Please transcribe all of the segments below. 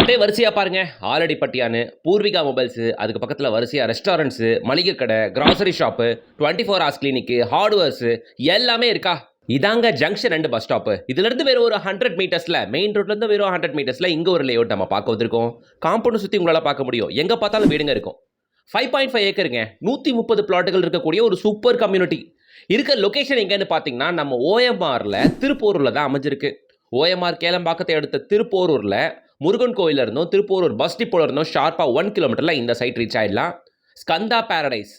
அப்படியே வரிசையா பாருங்க. ஆலடிப்பட்டியான்னு, பூர்விகா மொபைல்ஸு, அதுக்கு பக்கத்துல வரிசையா ரெஸ்டாரண்ட்ஸு, மளிகை கடை, கிராசரி ஷாப்பு, 24 ஹார்ஸ் கிளினிக்கு, ஹார்ட்வேர்ஸு எல்லாமே இருக்கா? இதாங்க ஜங்ஷன் 2 பஸ் ஸ்டாப்பு. இதிலிருந்து வெறும் ஒரு 100 மீட்டர்ஸ்ல, மெயின் ரோட்லேருந்து வெறும் 100 மீட்டர்ஸ்ல இங்க ஒரு லேஅவுட் நம்ம பார்க்க வந்திருக்கோம். காம்பவுண்ட் சுத்தி உங்களால பார்க்க முடியும். எங்க பார்த்தாலும் வீடுங்க இருக்கும். 5.5 ஏக்கருங்க. 130 பிளாட்டுகள் இருக்கக்கூடிய ஒரு சூப்பர் கம்யூனிட்டி. இருக்க லொகேஷன் எங்கன்னு பார்த்தீங்கன்னா, நம்ம ஓஎம்ஆர்ல திருப்போரூர்ல தான் அமைஞ்சிருக்கு. ஓஎம்ஆர் கேளம்பாக்கத்தை அடுத்த திருப்போரூர்ல முருகன் கோயில இருந்தும் திருப்போரூர் பஸ் டிப்போல இருந்தும் ஷார்ப்பா 1 கிலோமீட்டர்ல இந்த சைட் ரீச் ஆயிடலாம். ஸ்கந்தா பாரடைஸ்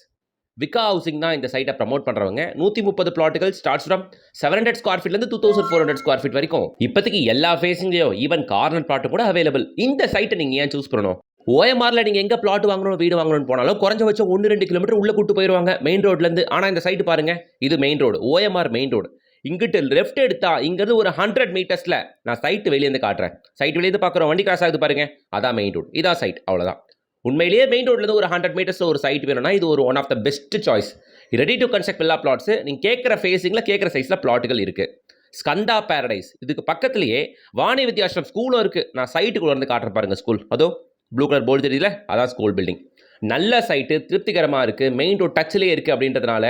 விகா ஹவுசிங் தான் இந்த சைட்டை ப்ரமோட் பண்றவங்க. 130 பிளாட்டுகள் ஸ்டார்ட்ஸ் ஃப்ரம் 700 ஸ்கொயர் ஃபீட்லேருந்து 2400 ஸ்கொயர் ஃபீட் வரைக்கும். இப்போதைக்கு எல்லா ஃபேஸிங்லையும் ஈவன் கார்னர் பிளாட்டு கூட அவைலபிள். இந்த சைட்டை நீங்க ஏன் சூஸ் பண்ணணும்? ஓஎம்ஆர்ல நீங்க எங்க பிளாட் வாங்கணும் வீடு வாங்கணும்னு போனாலும் குறைஞ்சபட்சம் 1-2 கிலோமீட்டர் உள்ள கூட்டு போயிருவாங்க மெயின் ரோட்ல இருந்து. ஆனா இந்த சைட் பாருங்க, இது main road, OMR main road. இங்கிட்டு லெஃப்ட் எடுத்தா இங்கிருந்து ஒரு 100 மீட்டர்ஸ்ல நான் சைட் வெளியேந்து காட்டுறேன். சைட் வெளியேந்து பார்க்குறோம், வண்டி கிராஸ் ஆகுது பாருங்க, அதான் மெயின் ரோடு, இதான் சைட், அவ்வளோதான். உண்மையிலேயே மெயின் ரோட்லேருந்து ஒரு 100 மீட்டர்ஸ்ல ஒரு சைட் வேணும்னா இது ஒரு one of the best choice. Ready to construct villa plots. நீங்கள் கேட்குற ஃபேஸிங்கில் கேட்குற சைஸில் பிளாட்டுகள் இருக்குது. ஸ்கந்தா பாரடைஸ் இதுக்கு பக்கத்துலேயே வாணி வித்யாஸ்ரம் ஸ்கூலும் இருக்குது. நான் சைட்டுக்குள்ள இருந்து காட்டுறேன் பாருங்க ஸ்கூல், அதோ ப்ளூ கலர் போர்டு தெரியல, அதான் ஸ்கூல் பில்டிங். நல்ல சைட்டு, திருப்திகரமாக இருக்குது, மெயின் ரோட் டச்சிலே இருக்குது அப்படின்றதுனால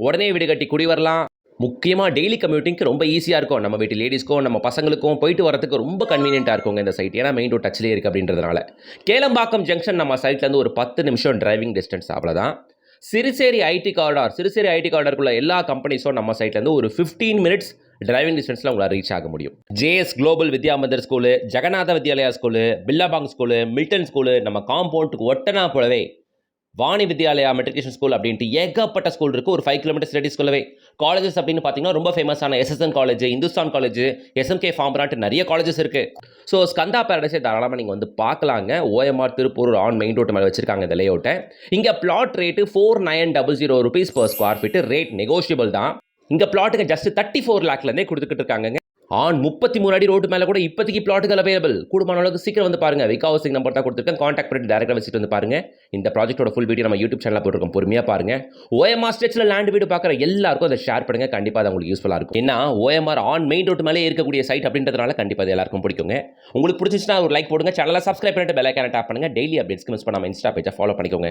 உடனே வீடு கட்டி குடி வரலாம். முக்கியமாக டெய்லி கம்யூட்டிங்க்கு ரொம்ப ஈஸியாக இருக்கும். நம்ம வீட்டு லேடிஸ்க்கும் நம்ம பசங்களுக்கும் போயிட்டு வரதுக்கு ரொம்ப கன்வீனியன்ட்டாக இருக்குங்க இந்த சைட். ஏன்னா மெயின் ரோட் டச்சிலே இருக்குது அப்படின்றதுனால. கேளம்பாக்கம் ஜங்ஷன் நம்ம சைட்லேருந்து ஒரு 10 நிமிஷம் டிரைவிங் டிஸ்டன்ஸ், அவ்வளோதான். Siruseri IT corridor, Siruseri IT காரிடாருக்குள்ள எல்லா கம்பெனிஸும் நம்ம சைட்லேருந்து ஒரு 15 மினிட்ஸ் டிரைவிங் டிஸ்டன்ஸில் உங்களால் ரீச் ஆக முடியும். JS Global Vidya Mandir school, Jagannatha Vidyalaya school, Billabong school, Milton school, நம்ம காம்பவுண்டுக்கு ஒட்டனா போலவே வாணி வித்யாலயா மெட்ரிகுலேஷன் ஸ்கூல் அப்படின்ட்டு ஏகப்பட்ட ஸ்கூல் இருக்குது. ஒரு 5 கிலோமீட்டர்ஸ் ரேடியஸ்குள்ளவே. காலேஜஸ் அப்படின்னு பார்த்தீங்கன்னா ரொம்ப ஃபேமஸான SSN college, Hindustan college, SMK ஃபார்ம்ரான்ட்டு நிறைய காலேஜஸ் இருக்குது. ஸோ ஸ்கந்தா பாரடைஸை தாராளமாக நீங்கள் வந்து பார்க்கலாங்க. OMR Tiruppur on main road மேலே வச்சிருக்காங்க இந்த லேஅவுட்டை. இங்கே plot rate 4900 rupees per square feet. Rate negotiable தான். இங்கே பிளாட்டுக்கு ஜஸ்ட் 34 லேக்லேருந்தே கொடுத்துக்கிட்டு இருக்காங்க. ஆன் 33 அடி ரோட்டு மேலே கூட இப்போதைக்கு பிளாட்டுகள் அவைலபிள். கூடுமான அளவுக்கு சீக்கிரம் வந்து பாருங்க. விகா ஹவுசிங் நம்பர் தான் கொடுத்துருக்கேன். கான்டாக்ட் பண்ணி டேரக்டாக வச்சுட்டு வந்து பாருங்க. இந்த ப்ராஜெக்ட்டோட ஃபுல் வீடியோ நம்ம யூடியூப் சேனலில் போட்டிருக்கோம், பொறுமையாக பாருங்க. ஓஎம்ஆர் ஸ்ட்ரெச்சில் லேண்ட் வீடு பார்க்குற எல்லாருக்கும் அதை ஷேர் பண்ணுங்க. கண்டிப்பாக அது உங்களுக்கு யூஸ்ஃபுல்லாக இருக்கும். ஏன்னா ஓஎம்ஆர் ஆன் மெயின் ரோட்டு மேலே இருக்கக்கூடிய சைட் அப்படின்றதுனால கண்டிப்பாக அது எல்லாருக்கும் பிடிக்குங்க. உங்களுக்கு பிடிச்சிச்சுன்னா ஒரு லைக் போடுங்க. சேனலை சப்ஸ்கிரைப் பண்ணிட்டு பெல் ஐக்கானை டேப் பண்ணுங்க. டெய்லி அப்டேட்ஸ்க்கு மிஸ் பண்ணாமல் இன்ஸ்டா பேஜை ஃபாலோ பண்ணிக்கோங்க.